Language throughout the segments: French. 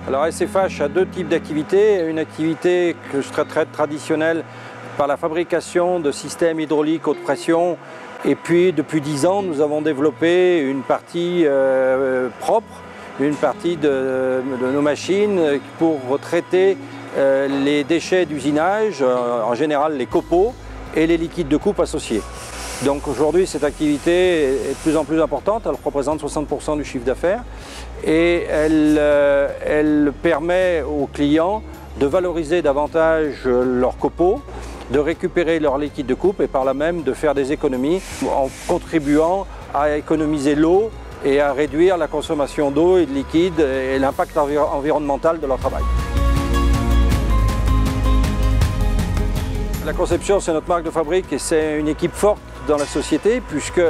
Alors SFH a deux types d'activités. Une activité que je traiterais traditionnelle par la fabrication de systèmes hydrauliques haute pression. Et puis depuis 10 ans, nous avons développé une partie propre, une partie de nos machines pour traiter les déchets d'usinage, en général les copeaux et les liquides de coupe associés. Donc aujourd'hui, cette activité est de plus en plus importante, elle représente 60% du chiffre d'affaires et elle permet aux clients de valoriser davantage leurs copeaux, de récupérer leurs liquides de coupe et par là même de faire des économies en contribuant à économiser l'eau et à réduire la consommation d'eau et de liquide et l'impact environnemental de leur travail. La conception, c'est notre marque de fabrique et c'est une équipe forte dans la société puisque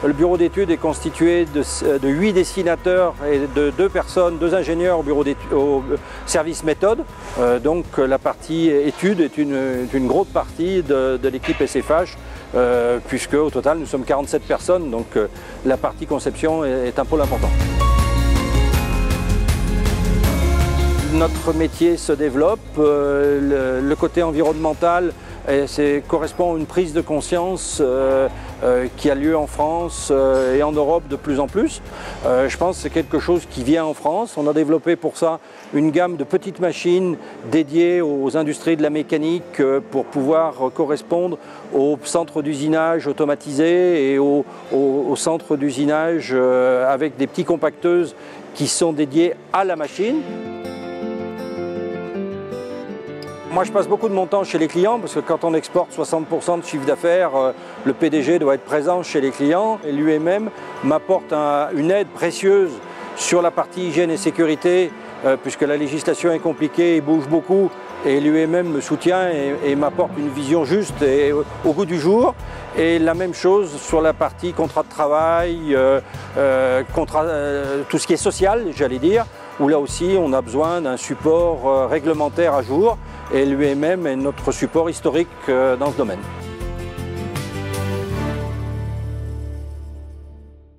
le bureau d'études est constitué de 8 dessinateurs et de 2 personnes, 2 ingénieurs au service méthode. Donc la partie études est une grosse partie de l'équipe SFH puisque au total nous sommes 47 personnes, donc la partie conception est un pôle important. Notre métier se développe, le côté environnemental correspond à une prise de conscience qui a lieu en France et en Europe de plus en plus. Je pense que c'est quelque chose qui vient en France. On a développé pour ça une gamme de petites machines dédiées aux industries de la mécanique pour pouvoir correspondre aux centres d'usinage automatisés et aux centres d'usinage avec des petits compacteuses qui sont dédiés à la machine. Moi, je passe beaucoup de mon temps chez les clients parce que quand on exporte 60% de chiffre d'affaires, le PDG doit être présent chez les clients et lui-même m'apporte une aide précieuse sur la partie hygiène et sécurité puisque la législation est compliquée et bouge beaucoup et lui-même me soutient et m'apporte une vision juste et au goût du jour. Et la même chose sur la partie contrat de travail, tout ce qui est social, j'allais dire, où là aussi on a besoin d'un support réglementaire à jour et l'UMM est notre support historique dans ce domaine.